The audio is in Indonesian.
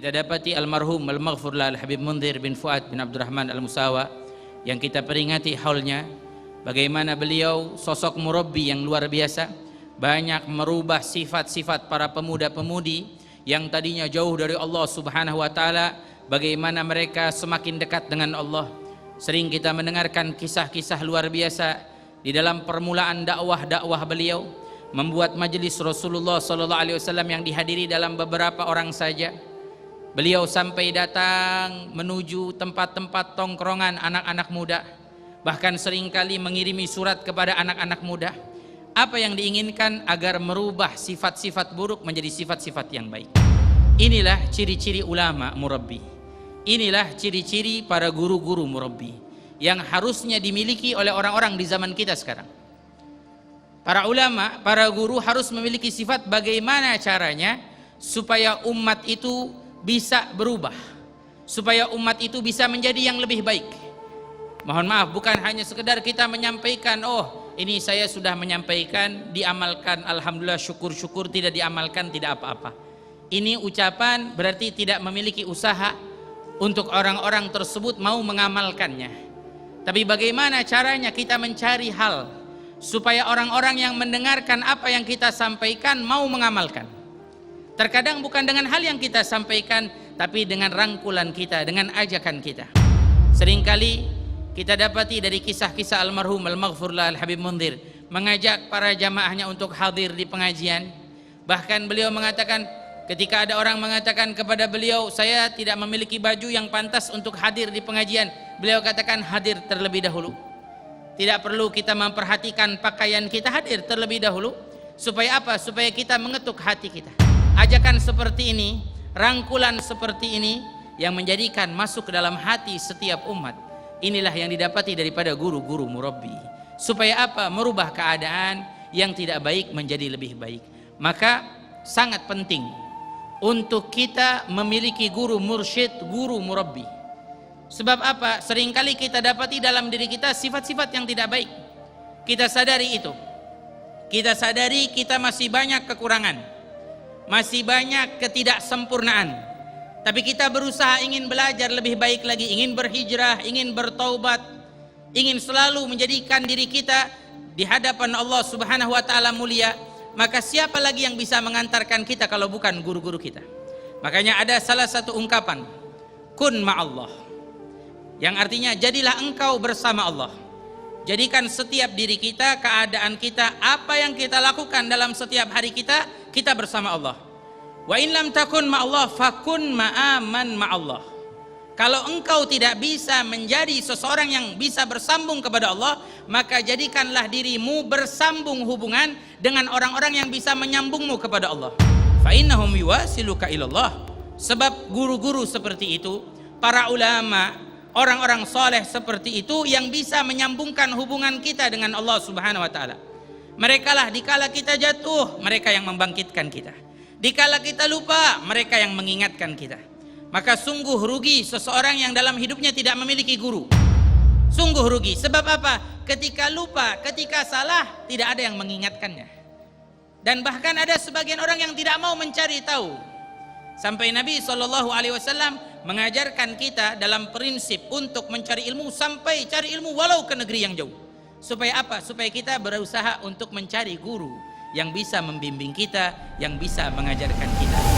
Kita dapati almarhum al-maghfurlah Al-Habib Mundhir bin Fuad bin Abdurrahman Al-Musawa yang kita peringati haulnya, bagaimana beliau sosok murabbi yang luar biasa, banyak merubah sifat-sifat para pemuda-pemudi yang tadinya jauh dari Allah Subhanahu wa taala, bagaimana mereka semakin dekat dengan Allah. Sering kita mendengarkan kisah-kisah luar biasa di dalam permulaan dakwah beliau, membuat majelis Rasulullah sallallahu alaihi wasallam yang dihadiri dalam beberapa orang saja. Beliau sampai datang menuju tempat-tempat tongkrongan anak-anak muda, bahkan seringkali mengirimi surat kepada anak-anak muda. Apa yang diinginkan? Agar merubah sifat-sifat buruk menjadi sifat-sifat yang baik. Inilah ciri-ciri ulama murabbi. Inilah ciri-ciri para guru-guru murabbi yang harusnya dimiliki oleh orang-orang di zaman kita sekarang. Para ulama, para guru harus memiliki sifat bagaimana caranya supaya umat itu bisa berubah, supaya umat itu bisa menjadi yang lebih baik. Mohon maaf, bukan hanya sekedar kita menyampaikan, oh ini saya sudah menyampaikan, diamalkan, alhamdulillah, syukur-syukur, tidak diamalkan, tidak apa-apa. Ini ucapan berarti tidak memiliki usaha untuk orang-orang tersebut mau mengamalkannya. Tapi bagaimana caranya kita mencari hal supaya orang-orang yang mendengarkan apa yang kita sampaikan mau mengamalkan. Terkadang bukan dengan hal yang kita sampaikan, tapi dengan rangkulan kita, dengan ajakan kita. Seringkali kita dapati dari kisah-kisah almarhum al-maghfurlah Al-Habib Mundhir mengajak para jamaahnya untuk hadir di pengajian. Bahkan beliau mengatakan, ketika ada orang mengatakan kepada beliau, saya tidak memiliki baju yang pantas untuk hadir di pengajian, beliau katakan hadir terlebih dahulu. Tidak perlu kita memperhatikan pakaian kita, hadir terlebih dahulu. Supaya apa? Supaya kita mengetuk hati kita. Ajakan seperti ini, rangkulan seperti ini yang menjadikan masuk ke dalam hati setiap umat. Inilah yang didapati daripada guru-guru murabbi. Supaya apa? Merubah keadaan yang tidak baik menjadi lebih baik. Maka sangat penting untuk kita memiliki guru mursyid, guru murabbi. Sebab apa? Seringkali kita dapati dalam diri kita sifat-sifat yang tidak baik. Kita sadari itu. Kita sadari kita masih banyak kekurangan, masih banyak ketidaksempurnaan. Tapi kita berusaha ingin belajar lebih baik lagi, ingin berhijrah, ingin bertaubat, ingin selalu menjadikan diri kita di hadapan Allah Subhanahu wa taala mulia. Maka siapa lagi yang bisa mengantarkan kita kalau bukan guru-guru kita? Makanya ada salah satu ungkapan, kun ma'allah, yang artinya jadilah engkau bersama Allah. Jadikan setiap diri kita, keadaan kita, apa yang kita lakukan dalam setiap hari kita, kita bersama Allah. Wa in lam takun ma'allah fakun ma'aman ma'allah. Kalau engkau tidak bisa menjadi seseorang yang bisa bersambung kepada Allah, maka jadikanlah dirimu bersambung hubungan dengan orang-orang yang bisa menyambungmu kepada Allah. Fa innahum yuwasiluka ilallah. Sebab guru-guru seperti itu, para ulama, orang-orang soleh seperti itu yang bisa menyambungkan hubungan kita dengan Allah Subhanahu wa taala. Merekalah dikala kita jatuh, mereka yang membangkitkan kita. Dikala kita lupa, mereka yang mengingatkan kita. Maka sungguh rugi seseorang yang dalam hidupnya tidak memiliki guru. Sungguh rugi. Sebab apa? Ketika lupa, ketika salah, tidak ada yang mengingatkannya. Dan bahkan ada sebagian orang yang tidak mau mencari tahu. Sampai Nabi SAW mengajarkan kita dalam prinsip untuk mencari ilmu, sampai cari ilmu walau ke negeri yang jauh. Supaya apa? Supaya kita berusaha untuk mencari guru yang bisa membimbing kita, yang bisa mengajarkan kita.